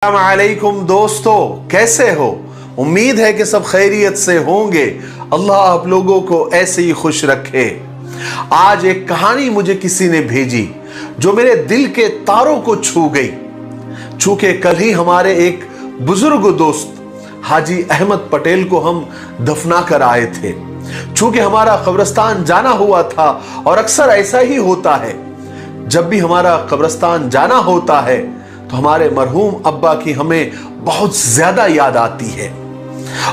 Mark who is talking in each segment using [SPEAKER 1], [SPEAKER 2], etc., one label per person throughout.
[SPEAKER 1] अस्सलामुअलैकुम दोस्तों, कैसे हो? उम्मीद है कि सब खैरियत से होंगे। अल्लाह आप लोगों को ऐसे ही खुश रखे। आज एक कहानी मुझे किसी ने भेजी जो मेरे दिल के तारों को छू गई। चूंकि कल ही हमारे एक बुजुर्ग दोस्त हाजी अहमद पटेल को हम दफना कर आए थे। चूंकि हमारा कब्रिस्तान जाना हुआ था और अक्सर ऐसा ही होता है, जब भी हमारा कब्रिस्तान जाना होता है तो हमारे मरहूम अब्बा की हमें बहुत ज्यादा याद आती है।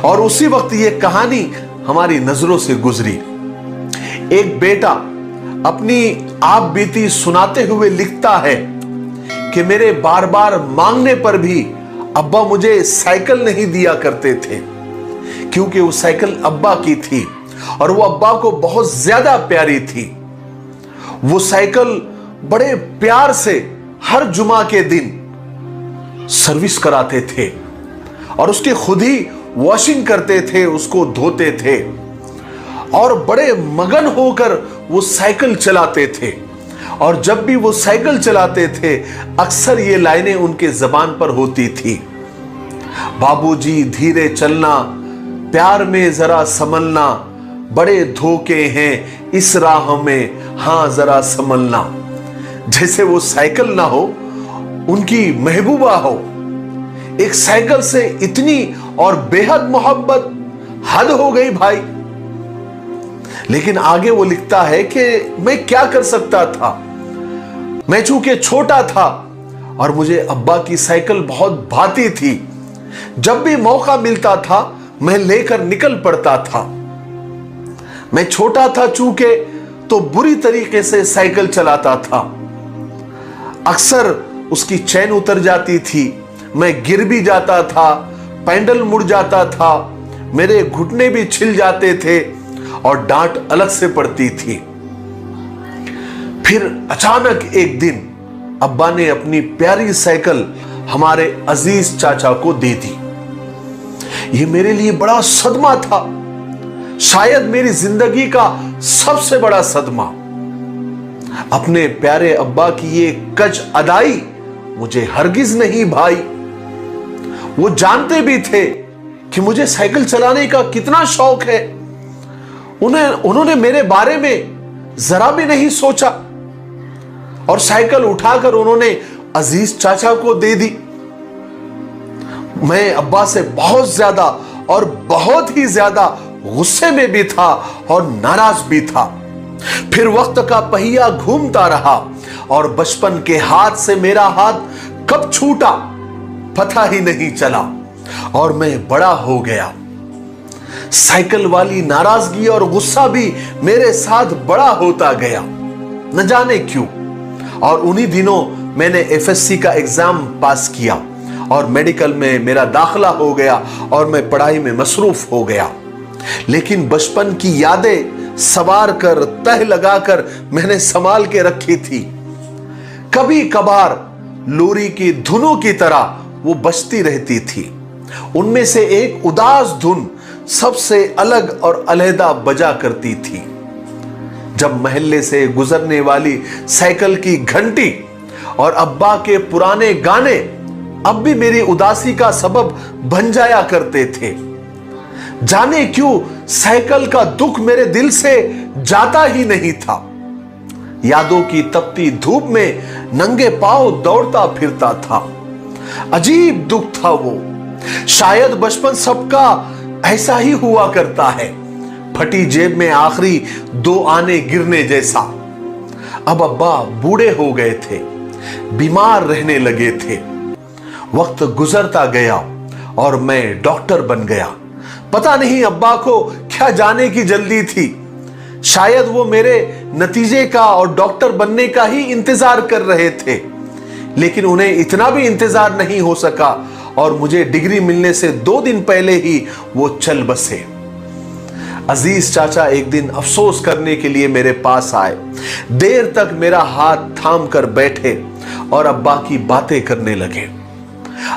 [SPEAKER 1] और उसी वक्त ये कहानी हमारी नजरों से गुजरी। एक बेटा अपनी आप बीती सुनाते हुए लिखता है कि मेरे बार बार मांगने पर भी अब्बा मुझे साइकिल नहीं दिया करते थे, क्योंकि वो साइकिल अब्बा की थी और वो अब्बा को बहुत ज्यादा प्यारी थी। वो साइकिल बड़े प्यार से हर जुमा के दिन सर्विस कराते थे और उसकी खुद ही वॉशिंग करते थे, उसको धोते थे और बड़े मगन होकर वो साइकिल चलाते थे। और जब भी वो साइकिल चलाते थे अक्सर ये लाइनें उनके जबान पर होती थी, बाबूजी धीरे चलना, प्यार में जरा संभलना, बड़े धोखे हैं इस राह में, हां जरा संभलना। जैसे वो साइकिल ना हो, उनकी महबूबा हो। एक साइकिल से इतनी और बेहद मोहब्बत, हद हो गई भाई। लेकिन आगे वो लिखता है कि मैं क्या कर सकता था, मैं चूंकि छोटा था और मुझे अब्बा की साइकिल बहुत भाती थी। जब भी मौका मिलता था मैं लेकर निकल पड़ता था। मैं छोटा था चूंकि तो बुरी तरीके से साइकिल चलाता था। अक्सर उसकी चैन उतर जाती थी, मैं गिर भी जाता था, पैडल मुड़ जाता था, मेरे घुटने भी छिल जाते थे और डांट अलग से पड़ती थी। फिर अचानक एक दिन अब्बा ने अपनी प्यारी साइकिल हमारे अजीज चाचा को दे दी। यह मेरे लिए बड़ा सदमा था, शायद मेरी जिंदगी का सबसे बड़ा सदमा। अपने प्यारे अब्बा की ये कज अदाई मुझे हरगिज नहीं भाई। वो जानते भी थे कि मुझे साइकिल चलाने का कितना शौक है। उन्होंने मेरे बारे में जरा भी नहीं सोचा और साइकिल उठाकर उन्होंने अजीज चाचा को दे दी। मैं अब्बा से बहुत ज्यादा और बहुत ही ज्यादा गुस्से में भी था और नाराज भी था। फिर वक्त का पहिया घूमता रहा और बचपन के हाथ से मेरा हाथ कब छूटा पता ही नहीं चला और मैं बड़ा हो गया। साइकिल वाली नाराजगी और गुस्सा भी मेरे साथ बड़ा होता गया, न जाने क्यों। और उन्हीं दिनों मैंने एफएससी का एग्जाम पास किया और मेडिकल में मेरा दाखिला हो गया और मैं पढ़ाई में मसरूफ हो गया। लेकिन बचपन की यादें सवार कर, तह लगाकर मैंने संभाल के रखी थी। कभी कभार लोरी की धुनों की तरह वो बजती रहती थी। उनमें से एक उदास धुन सबसे अलग और अलहदा बजा करती थी। जब महल्ले से गुजरने वाली साइकिल की घंटी और अब्बा के पुराने गाने अब भी मेरी उदासी का सबब बन जाया करते थे। जाने क्यों साइकिल का दुख मेरे दिल से जाता ही नहीं था। यादों की तपती धूप में नंगे पांव दौड़ता फिरता था। अजीब दुख था वो। शायद बचपन सबका ऐसा ही हुआ करता है, फटी जेब में आखिरी 2 आने गिरने जैसा। अब अब्बा बूढ़े हो गए थे, बीमार रहने लगे थे। वक्त गुजरता गया और मैं डॉक्टर बन गया। पता नहीं अब्बा को क्या जाने की जल्दी थी। शायद वो मेरे नतीजे का और डॉक्टर बनने का ही इंतजार कर रहे थे। लेकिन उन्हें इतना भी इंतजार नहीं हो सका और मुझे डिग्री मिलने से 2 दिन पहले ही वो चल बसे। अजीज चाचा एक दिन अफसोस करने के लिए मेरे पास आए। देर तक मेरा हाथ थाम कर बैठे और अब्बा की बातें करने लगे।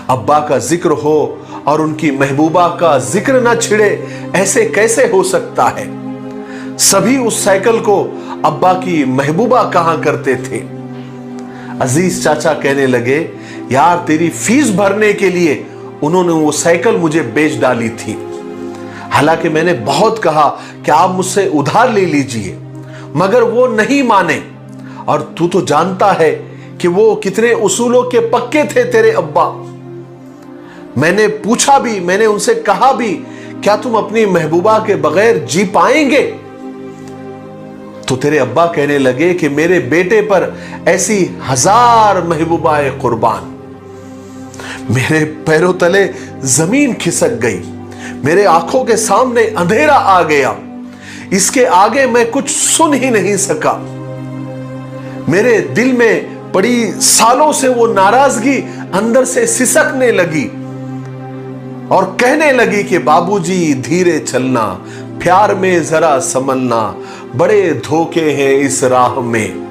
[SPEAKER 1] अब्बा का जिक्र हो और उनकी महबूबा का जिक्र ना छिड़े, ऐसे कैसे हो सकता है? सभी उस साइकिल को अब्बा की महबूबा कहा करते थे। अजीज चाचा कहने लगे यार तेरी फीस भरने के लिए उन्होंने वो साइकिल मुझे बेच डाली थी। हालांकि मैंने बहुत कहा कि आप मुझसे उधार ले लीजिए, मगर वो नहीं माने। और तू तो जानता है कि वो कितने उसूलों के पक्के थे तेरे अब्बा। मैंने पूछा भी, मैंने उनसे कहा भी, क्या तुम अपनी महबूबा के बगैर जी पाएंगे? तो तेरे अब्बा कहने लगे कि मेरे बेटे पर ऐसी 1000 महबूबाएं कुर्बान। मेरे पैरों तले जमीन खिसक गई, मेरे आंखों के सामने अंधेरा आ गया। इसके आगे मैं कुछ सुन ही नहीं सका। मेरे दिल में पड़ी सालों से वो नाराजगी अंदर से सिसकने लगी और कहने लगी कि बाबूजी धीरे चलना, प्यार में जरा संभलना, बड़े धोखे हैं इस राह में।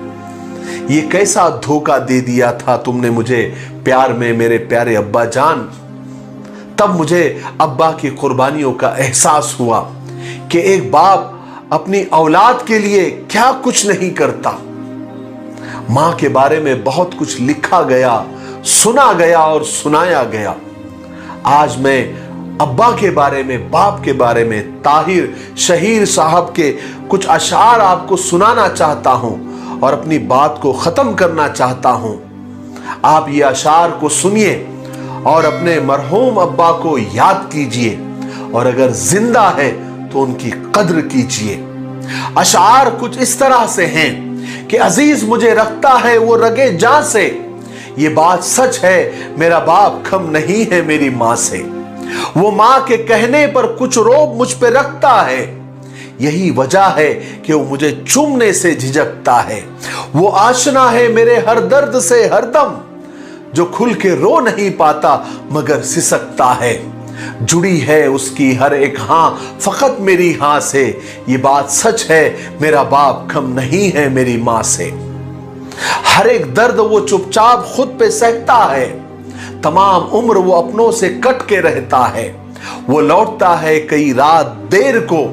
[SPEAKER 1] ये कैसा धोखा दे दिया था तुमने मुझे प्यार में मेरे प्यारे अब्बा जान। तब मुझे अब्बा की कुर्बानियों का एहसास हुआ कि एक बाप अपनी औलाद के लिए क्या कुछ नहीं करता। मां के बारे में बहुत कुछ लिखा गया, सुना गया और सुनाया गया। आज मैं अब्बा के बारे में, बाप के बारे में ताहिर शहीर साहब के कुछ अशार आपको सुनाना चाहता हूं और अपनी बात को खत्म करना चाहता हूं। आप ये अशार को सुनिए और अपने मरहूम अब्बा को याद कीजिए, और अगर जिंदा है तो उनकी कद्र कीजिए। अशार कुछ इस तरह से हैं कि अजीज मुझे रखता है वो रगे जान से, ये बात सच है मेरा बाप कम नहीं है मेरी मां से। वो मां के कहने पर कुछ रोब मुझ पे रखता है, यही वजह है कि वो मुझे चूमने से झिझकता है। वो आशना है मेरे हर दर्द से हरदम, जो खुल के रो नहीं पाता मगर सिसकता है। जुड़ी है उसकी हर एक हां फकत मेरी हां से, ये बात सच है मेरा बाप कम नहीं है मेरी मां से। हर एक दर्द वो चुपचाप खुद पे सहता है, तमाम उम्र वो अपनों से कट के रहता है। वो लौटता है कई रात देर को,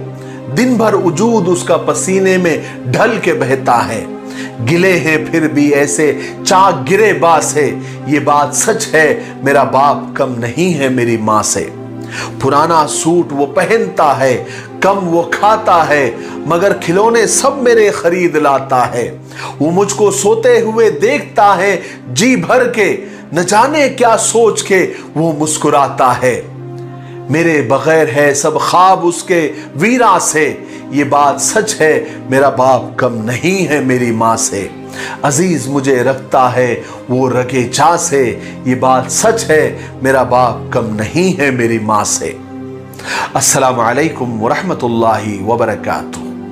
[SPEAKER 1] दिन भर वजूद उसका पसीने में ढल के बहता है। गिले हैं फिर भी ऐसे चाक गिरे बास है, ये बात सच है मेरा बाप कम नहीं है मेरी मां से। पुराना सूट वो पहनता है, कम वो खाता है, मगर खिलौने सब मेरे खरीद लाता है। वो मुझको सोते हुए देखता है जी भर के, न जाने क्या सोच के वो मुस्कुराता है। मेरे बगैर है सब ख्वाब उसके वीरा से, ये बात सच है मेरा बाप कम नहीं है मेरी मां से। अजीज मुझे रखता है वो रगे जा से, ये बात सच है मेरा बाप कम नहीं है मेरी मां से। अस्सलामु अलैकुम व रहमतुल्लाहि व बरकातुहू।